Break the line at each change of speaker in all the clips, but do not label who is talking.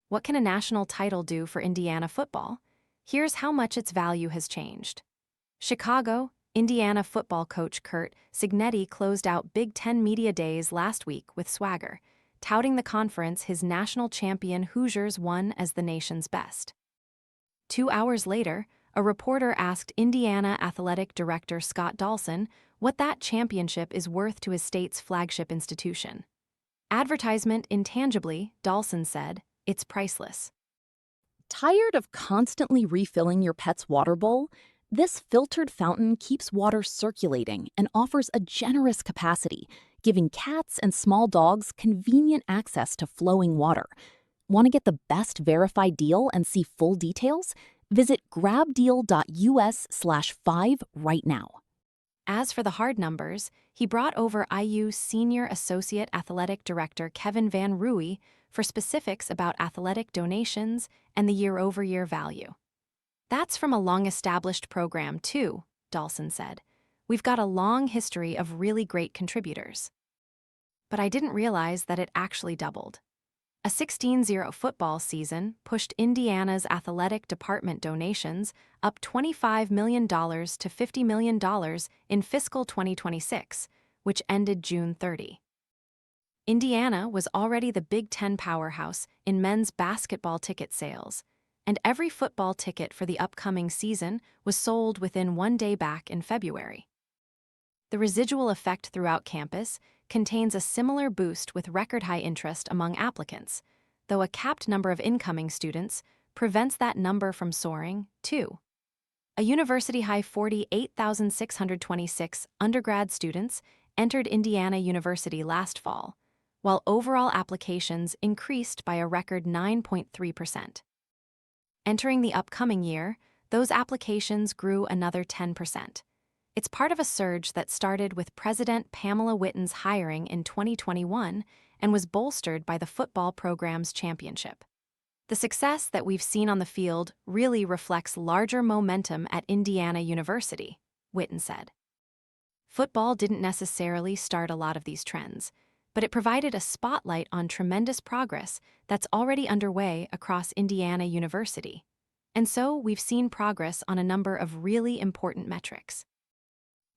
What can a national title do for Indiana football? Here's how much its value has changed. Chicago, Indiana football coach Curt Cignetti closed out Big Ten Media Days last week with swagger, touting the conference his national champion Hoosiers won as the nation's best. 2 hours later, a reporter asked Indiana athletic director Scott Dolson what that championship is worth to his state's flagship institution. Advertisement Intangibly, Dolson said, it's priceless.
Tired of constantly refilling your pet's water bowl? This filtered fountain keeps water circulating and offers a generous capacity, giving cats and small dogs convenient access to flowing water. Want to get the best verified deal and see full details? Visit grabdeal.us/5 right now.
As for the hard numbers, he brought over IU Senior Associate Athletic Director Kevin Van Ruy for specifics about athletic donations and the year-over-year value. That's from a long-established program, too, Dolson said. We've got a long history of really great contributors. But I didn't realize that it actually doubled. A 16-0 football season pushed Indiana's athletic department donations up $25 million to $50 million in fiscal 2026, which ended June 30. Indiana was already the Big Ten powerhouse in men's basketball ticket sales, and every football ticket for the upcoming season was sold within 1 day back in February. The residual effect throughout campus contains a similar boost with record-high interest among applicants, though a capped number of incoming students prevents that number from soaring, too. A university-high 48,626 undergrad students entered Indiana University last fall, while overall applications increased by a record 9.3%. Entering the upcoming year, those applications grew another 10%. It's part of a surge that started with President Pamela Whitten's hiring in 2021 and was bolstered by the football program's championship. The success that we've seen on the field really reflects larger momentum at Indiana University, Whitten said. Football didn't necessarily start a lot of these trends, but it provided a spotlight on tremendous progress that's already underway across Indiana University. And so we've seen progress on a number of really important metrics.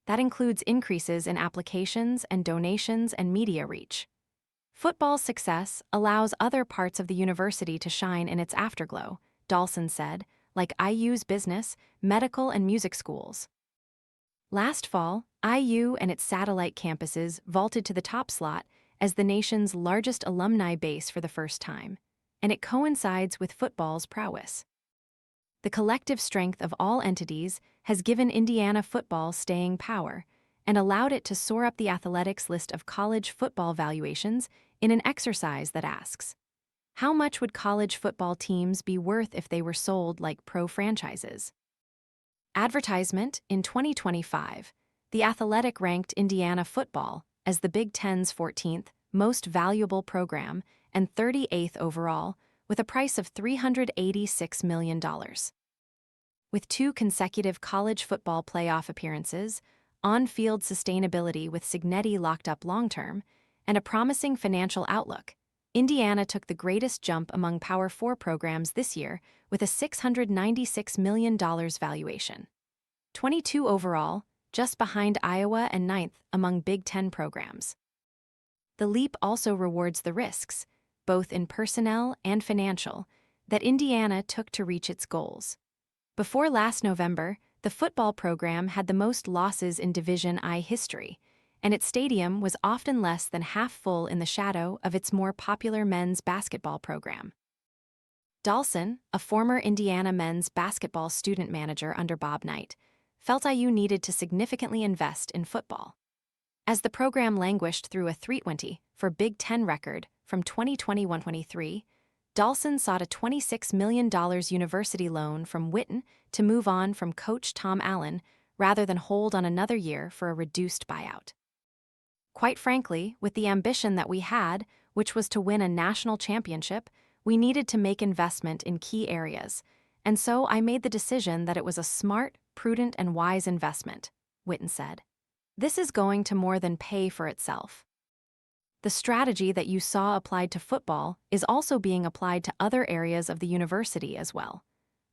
That includes increases in applications and donations and media reach. Football's success allows other parts of the university to shine in its afterglow, Dolson said, like IU's business, medical, and music schools. Last fall, IU and its satellite campuses vaulted to the top slot as the nation's largest alumni base for the first time, and it coincides with football's prowess. The collective strength of all entities has given Indiana football staying power and allowed it to soar up the athletics list of college football valuations in an exercise that asks, how much would college football teams be worth if they were sold like pro franchises? Advertisement in 2025, The Athletic ranked Indiana football as the Big Ten's 14th most valuable program and 38th overall, with a price of $386 million. With 2 consecutive college football playoff appearances, on-field sustainability with Cignetti locked up long-term, and a promising financial outlook, Indiana took the greatest jump among Power 4 programs this year with a $696 million valuation. 22 overall, just behind Iowa and 9th among Big Ten programs. The leap also rewards the risks, both in personnel and financial, that Indiana took to reach its goals. Before last November, the football program had the most losses in Division I history, and its stadium was often less than half full in the shadow of its more popular men's basketball program. Dolson, a former Indiana men's basketball student manager under Bob Knight, felt IU needed to significantly invest in football. As the program languished through a 3-20 for Big Ten record from 2021-23, Dolson sought a $26 million university loan from Whitten to move on from coach Tom Allen rather than hold on another year for a reduced buyout. Quite frankly, with the ambition that we had, which was to win a national championship, we needed to make investment in key areas, and so I made the decision that it was a smart, prudent, and wise investment, Whitten said. This is going to more than pay for itself. The strategy that you saw applied to football is also being applied to other areas of the university as well.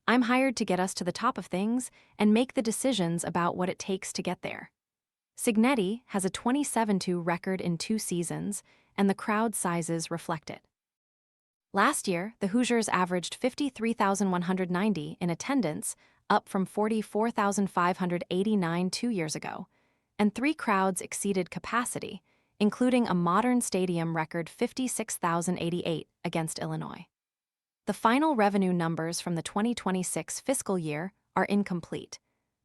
I'm hired to get us to the top of things and make the decisions about what it takes to get there. Cignetti has a 27-2 record in 2 seasons, and the crowd sizes reflect it. Last year, the Hoosiers averaged 53,190 in attendance, up from 44,589 2 years ago, and 3 crowds exceeded capacity, including a modern stadium record 56,088 against Illinois. The final revenue numbers from the 2026 fiscal year are incomplete,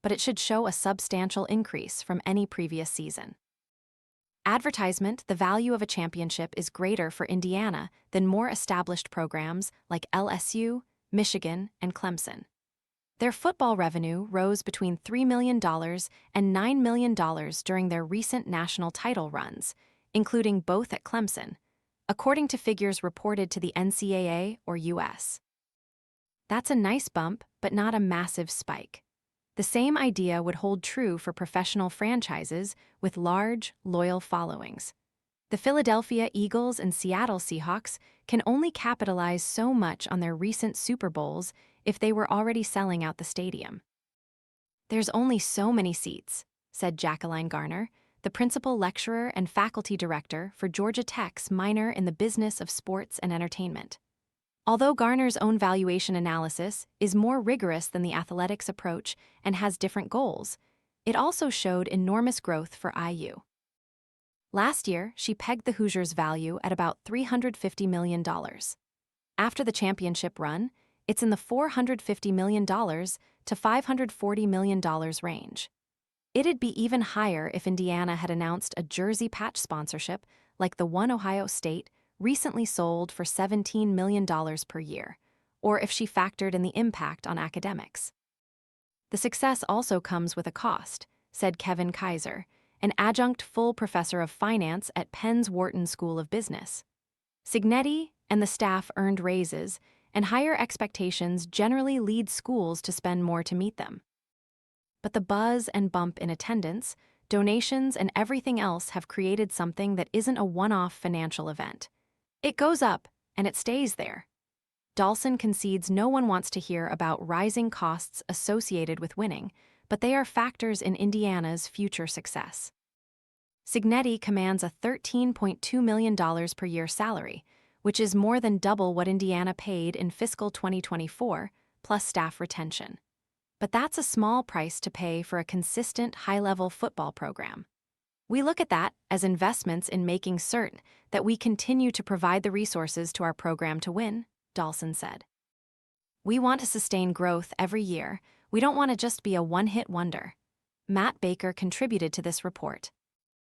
but it should show a substantial increase from any previous season. Advertisement: the value of a championship is greater for Indiana than more established programs like LSU, Michigan, and Clemson. Their football revenue rose between $3 million and $9 million during their recent national title runs, including both at Clemson, according to figures reported to the NCAA or US. That's a nice bump, but not a massive spike. The same idea would hold true for professional franchises with large, loyal followings. The Philadelphia Eagles and Seattle Seahawks can only capitalize so much on their recent Super Bowls if they were already selling out the stadium. "There's only so many seats," said Jacqueline Garner, the principal lecturer and faculty director for Georgia Tech's minor in the business of sports and entertainment. Although Garner's own valuation analysis is more rigorous than the athletics approach and has different goals, it also showed enormous growth for IU. Last year, she pegged the Hoosiers' value at about $350 million. After the championship run, it's in the $450 million to $540 million range. It'd be even higher if Indiana had announced a jersey patch sponsorship like the one Ohio State recently sold for $17 million per year, or if she factored in the impact on academics. The success also comes with a cost, said Kevin Kaiser, an adjunct full professor of finance at Penn's Wharton School of Business. Cignetti and the staff earned raises, and higher expectations generally lead schools to spend more to meet them. But the buzz and bump in attendance, donations, and everything else have created something that isn't a one-off financial event. It goes up, and it stays there. Dolson concedes no one wants to hear about rising costs associated with winning, but they are factors in Indiana's future success. Cignetti commands a $13.2 million per year salary, which is more than double what Indiana paid in fiscal 2024, plus staff retention. But that's a small price to pay for a consistent high-level football program. We look at that as investments in making certain that we continue to provide the resources to our program to win, Dolson said. "We want to sustain growth every year. We don't want to just be a one-hit wonder." Matt Baker contributed to this report.